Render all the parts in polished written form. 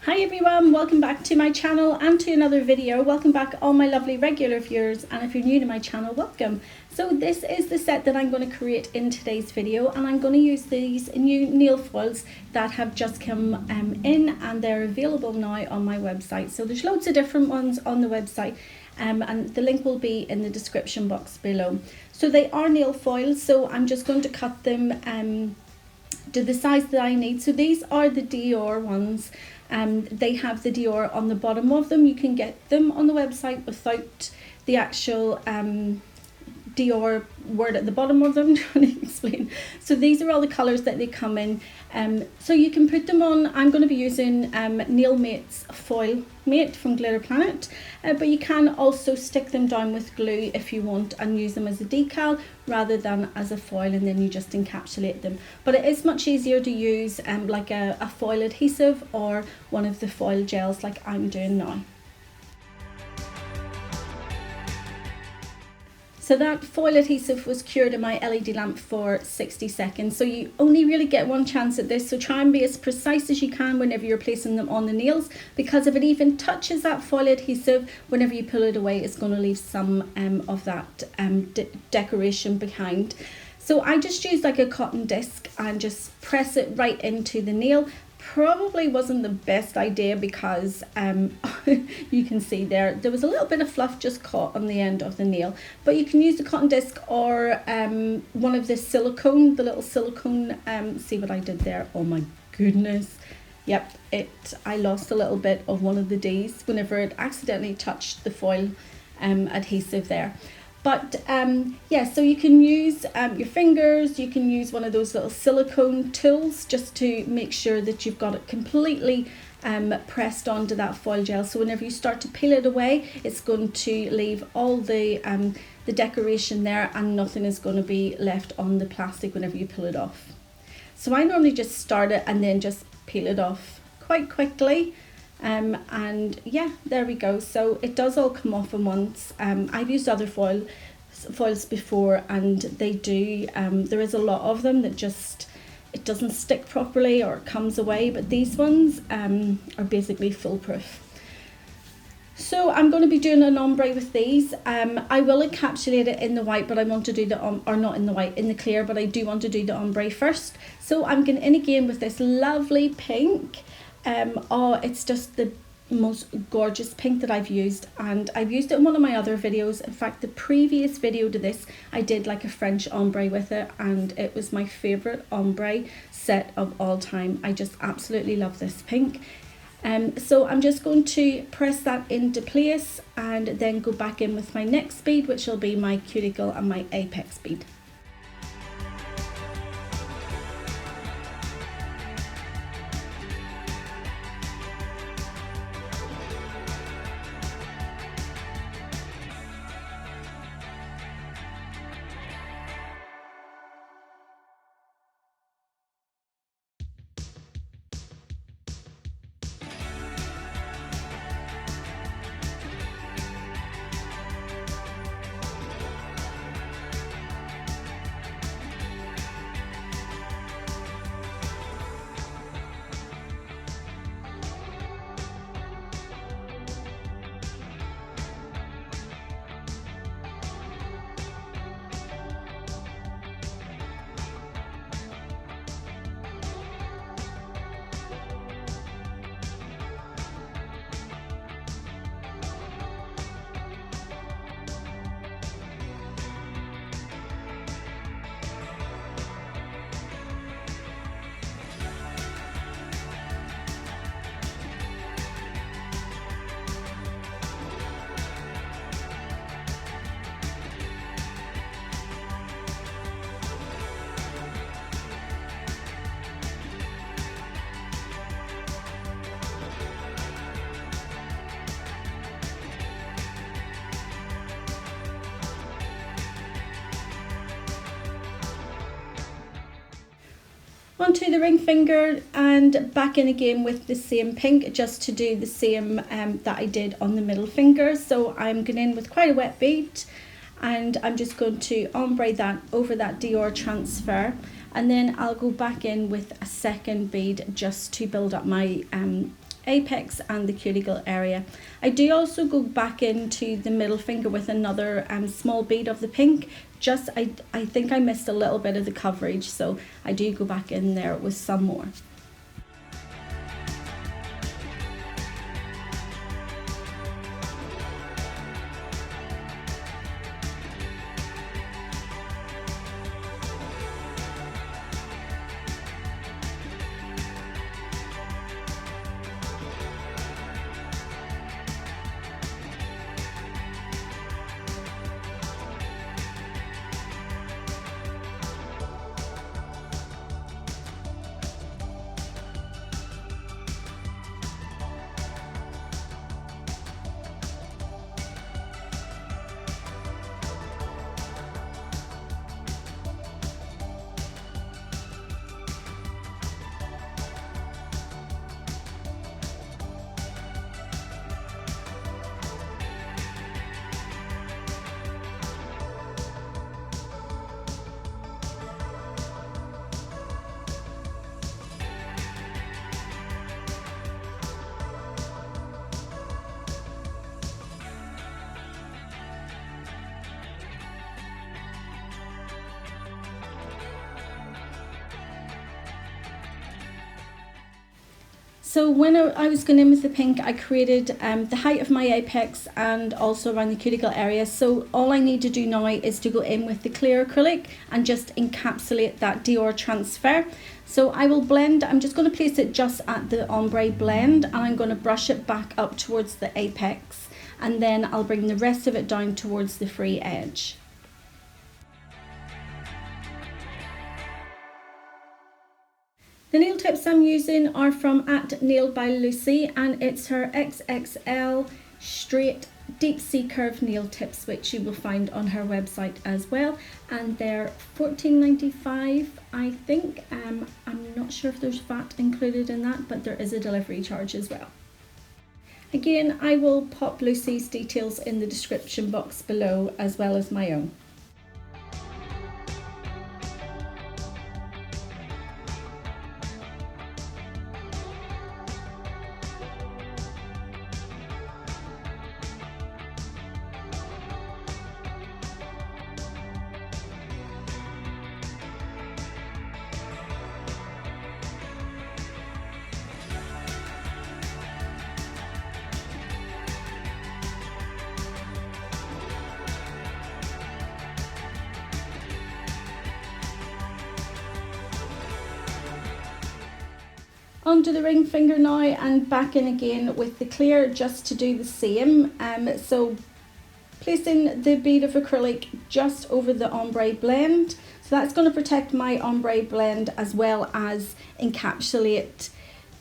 Hi everyone, welcome back to my channel and to another video. Welcome back all my lovely regular viewers, and if you're new to my channel, welcome. So this is the set that I'm going to create in today's video, and I'm going to use these new nail foils that have just come in, and they're available now on my website. So there's loads of different ones on the website, and the link will be in the description box below. So they are nail foils, so I'm just going to cut them to the size that I need. So these are the Dior ones. They have the Dior on the bottom of them. You can get them on the website without the actual Dior word at the bottom of them. Trying to explain. So these are all the colours that they come in. So you can put them on. I'm going to be using Nail Mate's Foil Mate from Glitter Planet, but you can also stick them down with glue if you want and use them as a decal rather than as a foil, and then you just encapsulate them. But it is much easier to use like a foil adhesive or one of the foil gels like I'm doing now. So that foil adhesive was cured in my LED lamp for 60 seconds. So you only really get one chance at this. So try and be as precise as you can whenever you're placing them on the nails, because if it even touches that foil adhesive, whenever you pull it away, it's going to leave some of that decoration behind. So I just used like a cotton disc and just press it right into the nail. Probably wasn't the best idea because you can see there was a little bit of fluff just caught on the end of the nail, but you can use the cotton disc or one of the silicone, the little silicone. See what I did there? Oh my goodness, yep, I lost a little bit of one of the D's whenever it accidentally touched the foil adhesive there. But yeah, so you can use your fingers, you can use one of those little silicone tools just to make sure that you've got it completely pressed onto that foil gel. So whenever you start to peel it away, it's going to leave all the decoration there, and nothing is going to be left on the plastic whenever you pull it off. So I normally just start it and then just peel it off quite quickly. And yeah, there we go. So it does all come off at once. I've used other foils before, and they do, there is a lot of them that just, it doesn't stick properly or it comes away, but these ones are basically foolproof. So I'm going to be doing an ombre with these. I will encapsulate it in the white, but I want to do the or not in the white, in the clear, but I do want to do the ombre first. So I'm going in again with this lovely pink. Oh, it's just the most gorgeous pink that I've used, and I've used it in one of my other videos. In fact, the previous video to this, I did like a French ombre with it, and it was my favorite ombre set of all time. I just absolutely love this pink. So I'm just going to press that into place and then go back in with my next bead, which will be my cuticle and my apex bead. Onto the ring finger and back in again with the same pink, just to do the same that I did on the middle finger. So I'm going in with quite a wet bead, and I'm just going to ombre that over that Dior transfer, and then I'll go back in with a second bead just to build up my apex and the cuticle area. I do also go back into the middle finger with another small bead of the pink. Just I think I missed a little bit of the coverage, so I do go back in there with some more. So when I was going in with the pink, I created the height of my apex and also around the cuticle area. So all I need to do now is to go in with the clear acrylic and just encapsulate that Dior transfer. So I will blend, I'm just going to place it just at the ombre blend, and I'm going to brush it back up towards the apex, and then I'll bring the rest of it down towards the free edge. The nail tips I'm using are from @nail by Lucie, and it's her XXL straight deep sea curve nail tips, which you will find on her website as well, and they're $14.95 I think. I'm not sure if there's VAT included in that, but there is a delivery charge as well. Again, I will pop Lucie's details in the description box below, as well as my own. Onto the ring finger now, and back in again with the clear just to do the same. So placing the bead of acrylic just over the ombre blend. So that's going to protect my ombre blend as well as encapsulate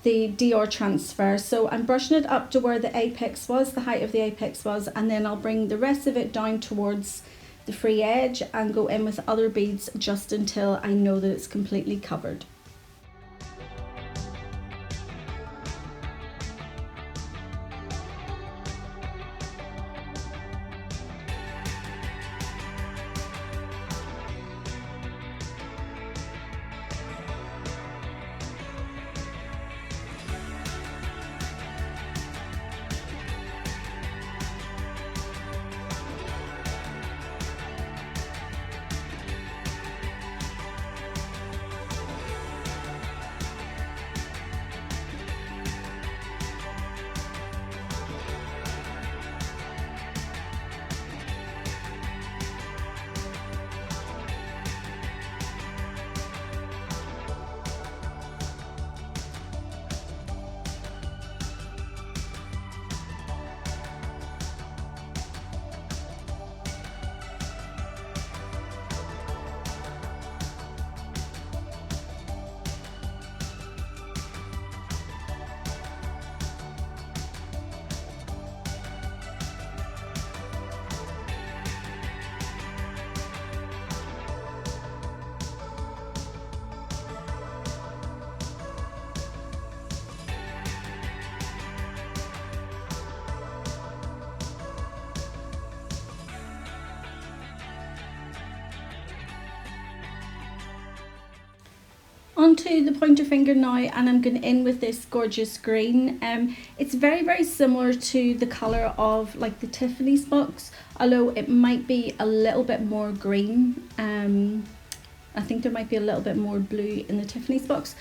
the Dior transfer. So I'm brushing it up to where the apex was, the height of the apex was, and then I'll bring the rest of it down towards the free edge and go in with other beads just until I know that it's completely covered. Onto the pointer finger now, and I'm going in with this gorgeous green. It's very, very similar to the colour of like the Tiffany's box, although it might be a little bit more green. I think there might be a little bit more blue in the Tiffany's box.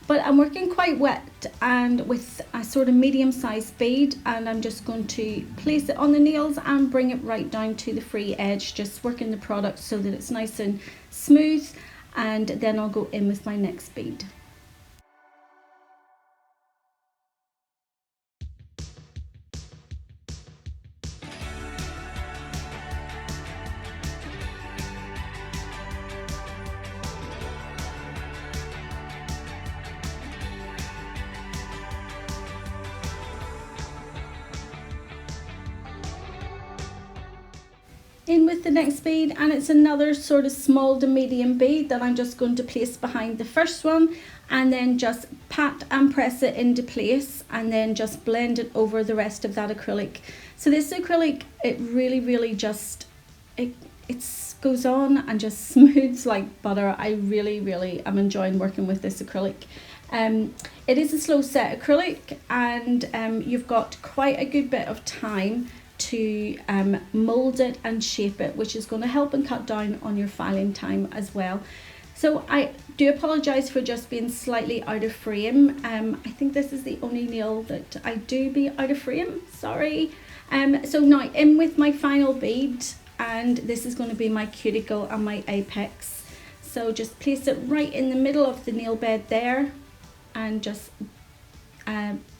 But I'm working quite wet and with a sort of medium-sized bead, and I'm just going to place it on the nails and bring it right down to the free edge, just working the product so that it's nice and smooth, and then I'll go in with my next bead. In with the next bead, and it's another sort of small to medium bead that I'm just going to place behind the first one, and then just pat and press it into place, and then just blend it over the rest of that acrylic. So this acrylic, it really just it goes on and just smooths like butter. I really am enjoying working with this acrylic. It is a slow set acrylic, and you've got quite a good bit of time to mold it and shape it, which is going to help and cut down on your filing time as well. So I do apologize for just being slightly out of frame. I think this is the only nail that I do be out of frame, sorry. So now in with my final bead, and this is going to be my cuticle and my apex. So just place it right in the middle of the nail bed there, and just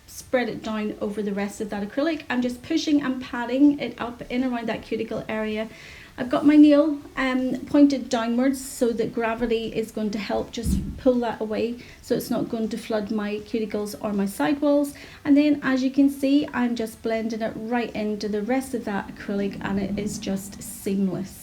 spread it down over the rest of that acrylic. I'm just pushing and patting it up in around that cuticle area. I've got my nail pointed downwards so that gravity is going to help just pull that away, so it's not going to flood my cuticles or my sidewalls. And then as you can see, I'm just blending it right into the rest of that acrylic, and it is just seamless.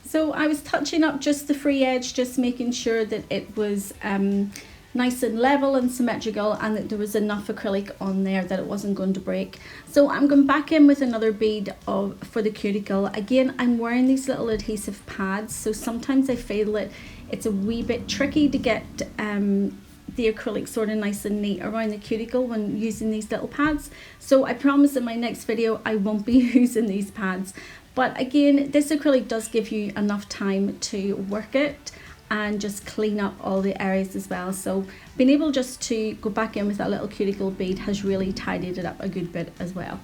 So I was touching up just the free edge, just making sure that it was nice and level and symmetrical, and that there was enough acrylic on there that it wasn't going to break. So I'm going back in with another bead for the cuticle. Again, I'm wearing these little adhesive pads, so sometimes I feel that it's a wee bit tricky to get the acrylic sort of nice and neat around the cuticle when using these little pads. So I promise in my next video I won't be using these pads. But again, this acrylic does give you enough time to work it and just clean up all the areas as well. So being able just to go back in with that little cuticle bead has really tidied it up a good bit as well.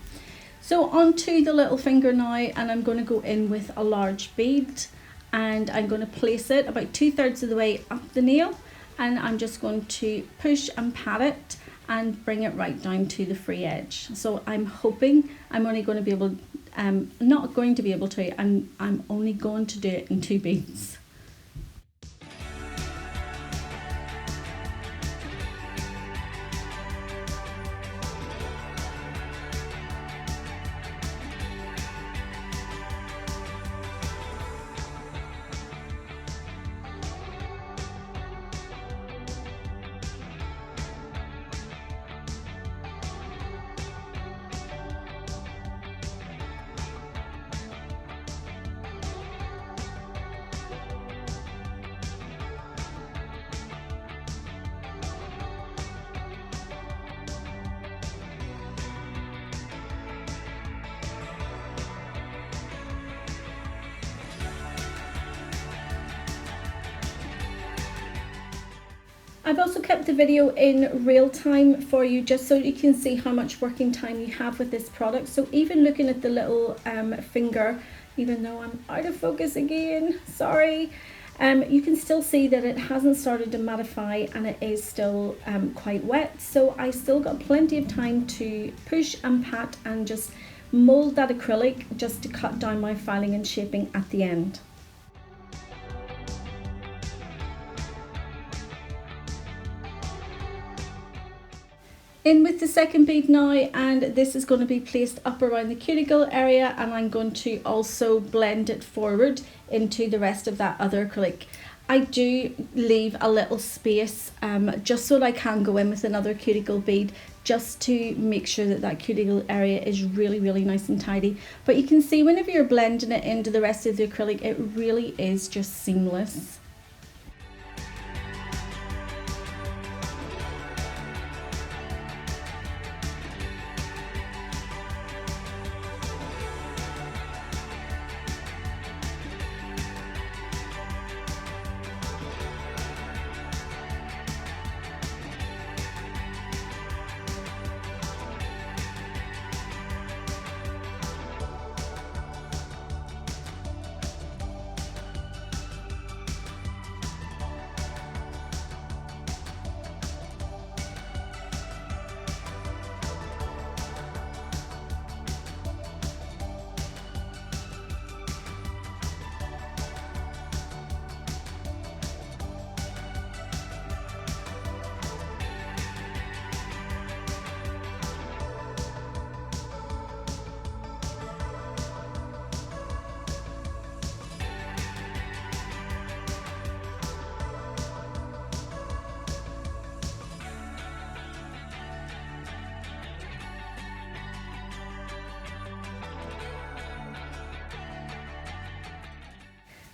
So onto the little finger now, and I'm going to go in with a large bead, and I'm going to place it about 2/3 of the way up the nail, and I'm just going to push and pat it and bring it right down to the free edge. So I'm hoping I'm only going to be able not going to be able to, I'm only going to do it in 2 beads. By I've also kept the video in real time for you just so you can see how much working time you have with this product. So even looking at the little finger, even though I'm out of focus again, sorry, you can still see that it hasn't started to mattify and it is still quite wet. So I still got plenty of time to push and pat and just mold that acrylic just to cut down my filing and shaping at the end. In with the second bead now, and this is going to be placed up around the cuticle area, and I'm going to also blend it forward into the rest of that other acrylic. I do leave a little space just so that I can go in with another cuticle bead just to make sure that that cuticle area is really nice and tidy. But you can see whenever you're blending it into the rest of the acrylic, it really is just seamless.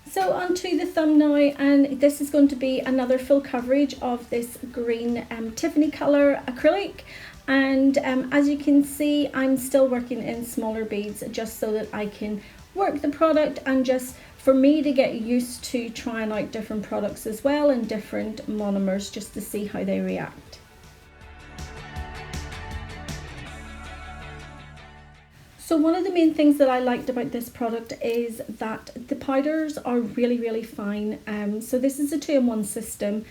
So onto the thumb now, and this is going to be another full coverage of this green Tiffany colour acrylic. And as you can see, I'm still working in smaller beads just so that I can work the product and just for me to get used to trying out different products as well and different monomers just to see how they react. So one of the main things that I liked about this product is that the powders are really fine. So this is a 2-in-1 system,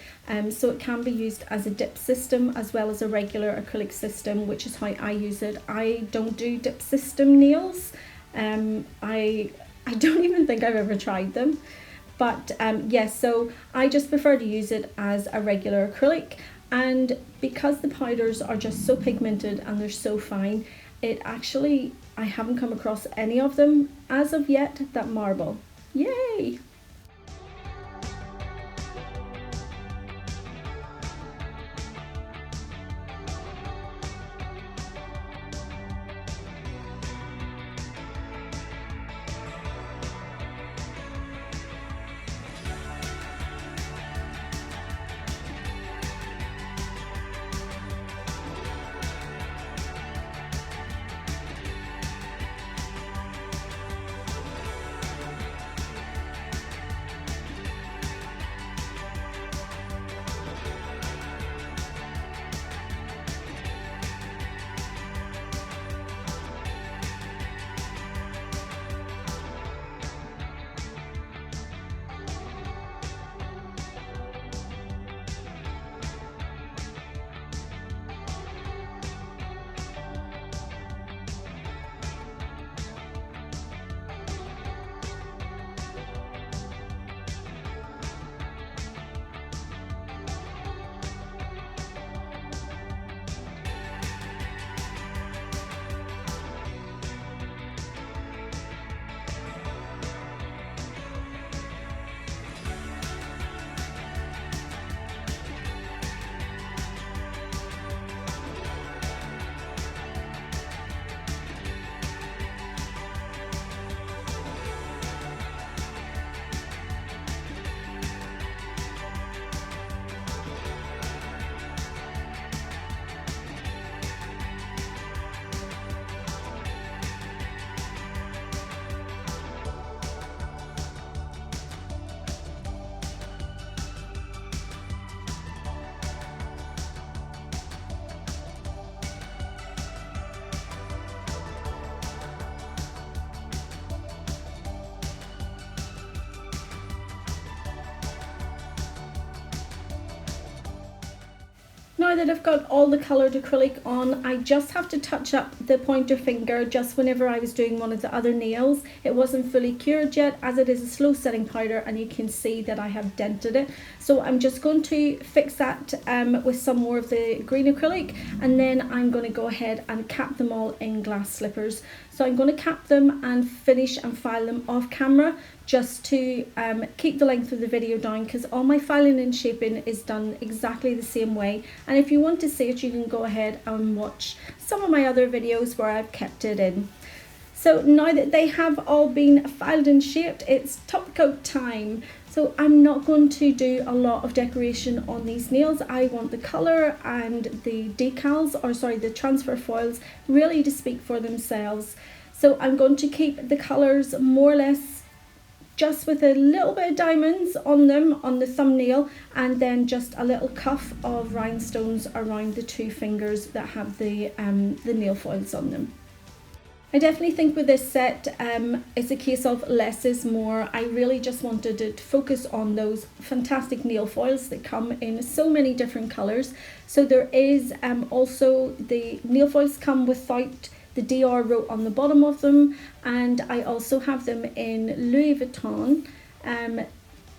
so it can be used as a dip system as well as a regular acrylic system, which is how I use it. I don't do dip system nails. I don't even think I've ever tried them. But yes, so I just prefer to use it as a regular acrylic. And because the powders are just so pigmented and they're so fine, it actually, I haven't come across any of them as of yet that marble. Yay! that I've got all the coloured acrylic on, I just have to touch up the pointer finger just whenever I was doing one of the other nails. It wasn't fully cured yet, as it is a slow setting powder, and you can see that I have dented it. So I'm just going to fix that with some more of the green acrylic, and then I'm going to go ahead and cap them all in glass slippers. So I'm going to cap them and finish and file them off camera, just to keep the length of the video down, because all my filing and shaping is done exactly the same way. And if you want to see it, you can go ahead and watch some of my other videos where I've kept it in. So now that they have all been filed and shaped, it's top coat time. So I'm not going to do a lot of decoration on these nails. I want the colour and the decals, or sorry, the transfer foils, really to speak for themselves. So I'm going to keep the colours more or less just with a little bit of diamonds on them on the thumbnail, and then just a little cuff of rhinestones around the two fingers that have the nail foils on them. I definitely think with this set, it's a case of less is more. I really just wanted to focus on those fantastic nail foils that come in so many different colours. So there is also the nail foils come without the DR wrote on the bottom of them, and I also have them in Louis Vuitton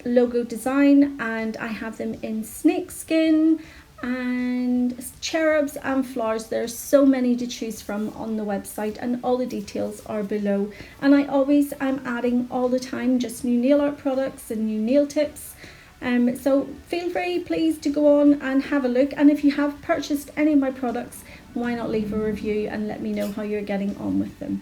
logo design, and I have them in snakeskin and cherubs and flowers. There's so many to choose from on the website, and all the details are below. And I always am adding all the time just new nail art products and new nail tips. So feel free, please, to go on and have a look. And if you have purchased any of my products, why not leave a review and let me know how you're getting on with them.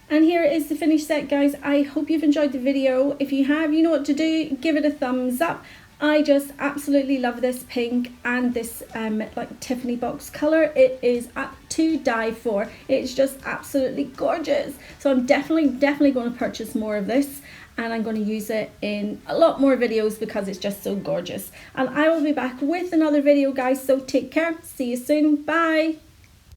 And here is the finished set, guys. I hope you've enjoyed the video. If you have, you know what to do. Give it a thumbs up. I just absolutely love this pink and this like Tiffany box color. It is to die for. It's just absolutely gorgeous. So I'm definitely going to purchase more of this, and I'm going to use it in a lot more videos because it's just so gorgeous. And I will be back with another video, guys. So take care. See you soon. Bye.